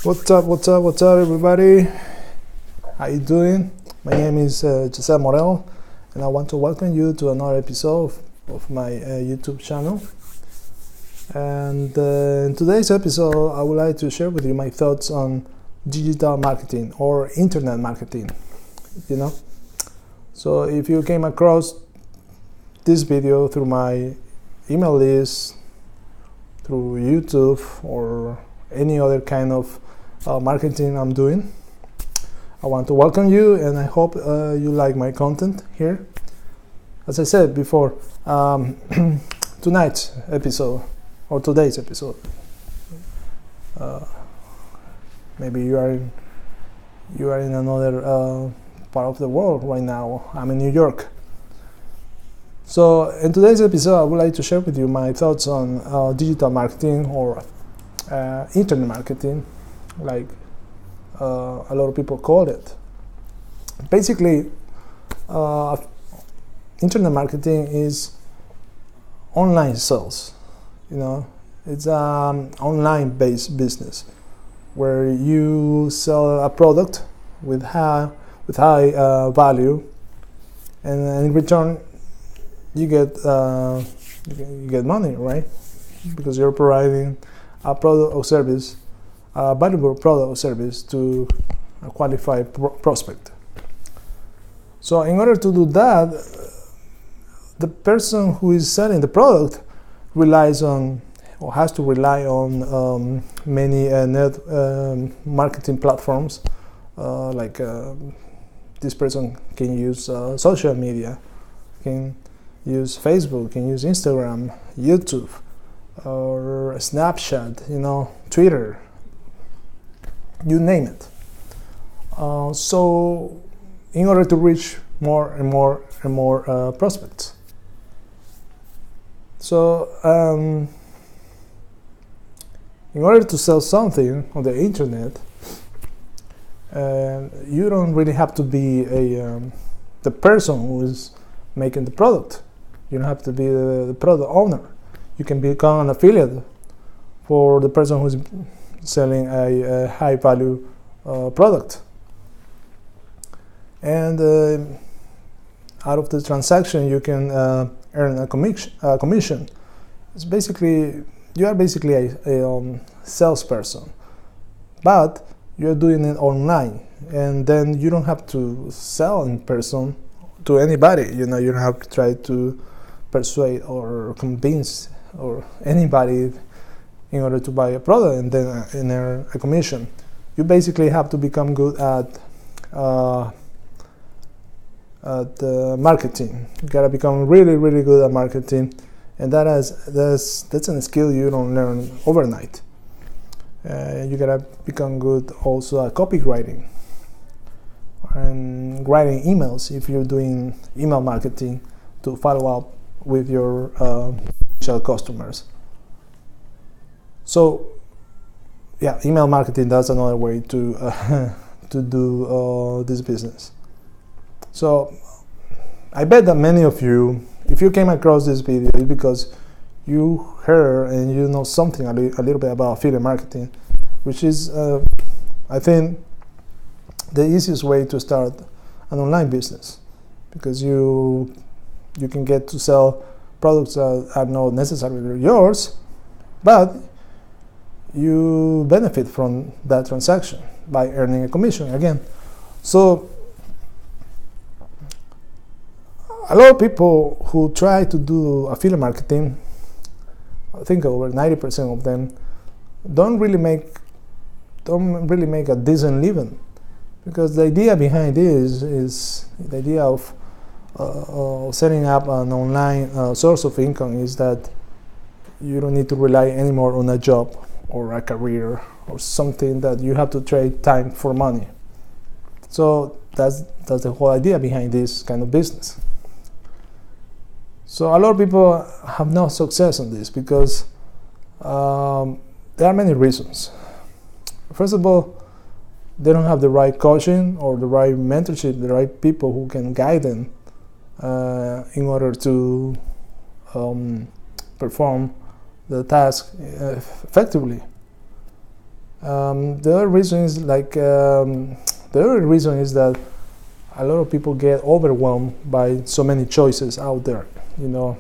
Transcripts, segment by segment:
What's up, everybody? How you doing? My name is Giselle Morel, and I want to welcome you to another episode of my YouTube channel. And in today's episode, I would like to share with you my thoughts on digital marketing or internet marketing. So if you came across this video through my email list, through YouTube, or any other kind of marketing I'm doing, I want to welcome you, and I hope you like my content here. As I said before, tonight's episode or today's episode, maybe you are in another part of the world right now. I'm in New York. So in today's episode, I would like to share with you my thoughts on digital marketing or internet marketing, like a lot of people call it. Basically, internet marketing is online sales. It's an online-based business where you sell a product with high value, and in return you get money, right? Because you're providing a product or service, a valuable product or service to a qualified prospect. So in order to do that, the person who is selling the product relies on or has to rely on many net marketing platforms. Like this person can use social media, can use Facebook, can use Instagram, YouTube, or Snapchat, Twitter, you name it. So in order to reach more and more prospects. So in order to sell something on the internet, you don't really have to be the person who is making the product. You don't have to be the product owner. You can become an affiliate for the person who's selling a high value product. And out of the transaction, you can earn a commission. It's basically, you are basically a salesperson, but you're doing it online, and then you don't have to sell in person to anybody. You don't have to try to persuade or convince or anybody in order to buy a product and then earn a commission. You basically have to become good at marketing. You gotta become really good at marketing, and that's a skill you don't learn overnight. You gotta become good also at copywriting and writing emails if you're doing email marketing to follow up with your potential customers. So yeah, email marketing, that's another way to do this business. So I bet that many of you, if you came across this video, it's because you heard and you know something a little bit about affiliate marketing, which is I think the easiest way to start an online business, because you can get to sell products that are not necessarily yours, but you benefit from that transaction by earning a commission again. So a lot of people who try to do affiliate marketing, I think over 90% of them don't really make a decent living, because the idea behind this is the idea of setting up an online source of income is that you don't need to rely anymore on a job or a career or something that you have to trade time for money. So that's the whole idea behind this kind of business. So a lot of people have no success on this because there are many reasons. First of all, they don't have the right coaching or the right mentorship, the right people who can guide them in order to perform the task effectively. The other reason is that a lot of people get overwhelmed by so many choices out there. You know,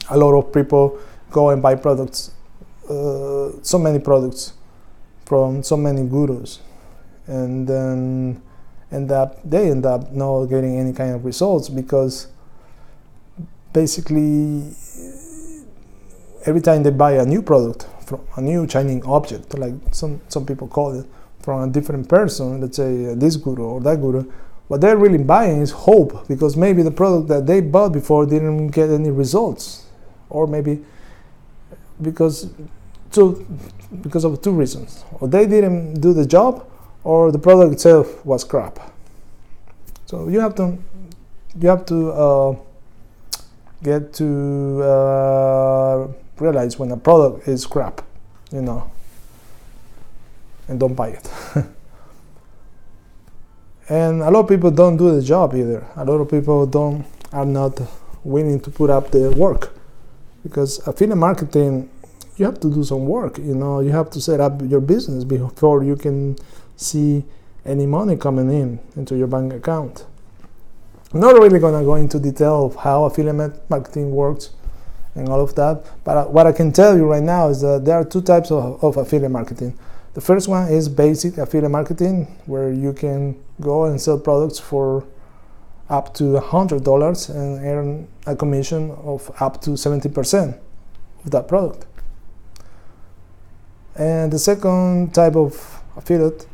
a lot of people go and buy products, so many products from so many gurus, and then they end up not getting any kind of results, because basically every time they buy a new product, from a new Chinese object, like some people call it, from a different person, let's say this guru or that guru, what they're really buying is hope, because maybe the product that they bought before didn't get any results, or maybe because of two reasons: or they didn't do the job, or the product itself was crap. So you have to get to realize when a product is crap, you know, and don't buy it. And a lot of people don't do the job either. A lot of people are not willing to put up the work, because affiliate marketing, you have to do some work. You know, you have to set up your business before you can see any money coming into your bank account. I'm not really going to go into detail of how affiliate marketing works and all of that, but what I can tell you right now is that there are two types of affiliate marketing. The first one is basic affiliate marketing, where you can go and sell products for up to $100 and earn a commission of up to 70% of that product. And the second type of affiliate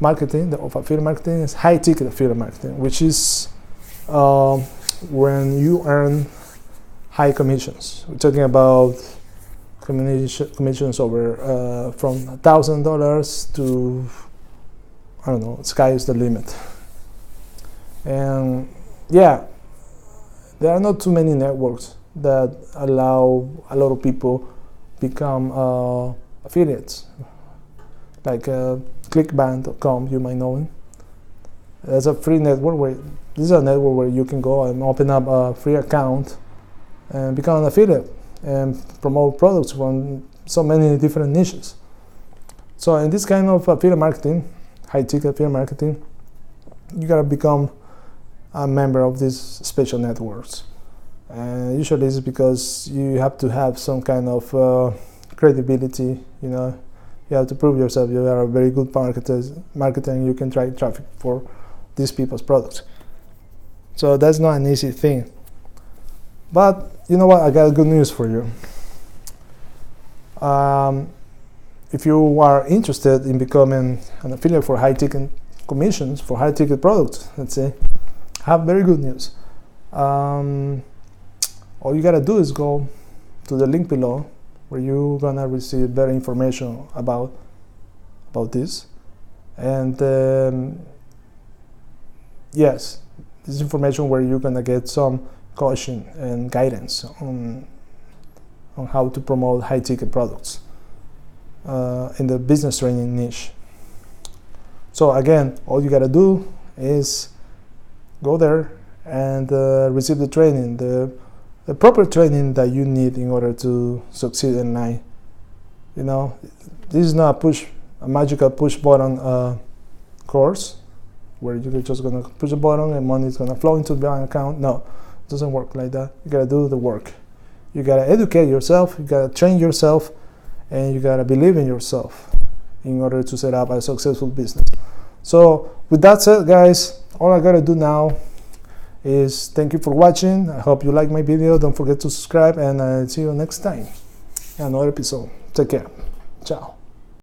marketing, is high ticket affiliate marketing, which is when you earn high commissions. We're talking about commissions over from $1,000 to, I don't know, sky is the limit. And yeah, there are not too many networks that allow a lot of people become affiliates, like clickbank.com, you might know it. It's a free network this is a network where you can go and open up a free account and become an affiliate and promote products from so many different niches. So in this kind of affiliate marketing, high ticket affiliate marketing, you gotta become a member of these special networks. And usually it's because you have to have some kind of credibility. You know, you have to prove yourself. You are a very good marketer, and you can drive traffic for these people's products. So that's not an easy thing. But you know what? I got good news for you. If you are interested in becoming an affiliate for high ticket commissions, for high ticket products, let's say, I have very good news. All you gotta do is go to the link below, where you're gonna receive better information about this. And yes, this information where you're gonna get some coaching and guidance on how to promote high ticket products in the business training niche. So again, all you gotta do is go there and receive the training, the proper training that you need in order to succeed online. You know, this is not a magical push button course where you're just gonna push a button and money is gonna flow into the bank account. No, it doesn't work like that. You gotta do the work. You gotta educate yourself, you gotta train yourself, and you gotta believe in yourself in order to set up a successful business. So with that said, guys, all I gotta do now is thank you for watching. I hope you like my video. Don't forget to subscribe, and I'll see you next time in another episode. Take care. Ciao.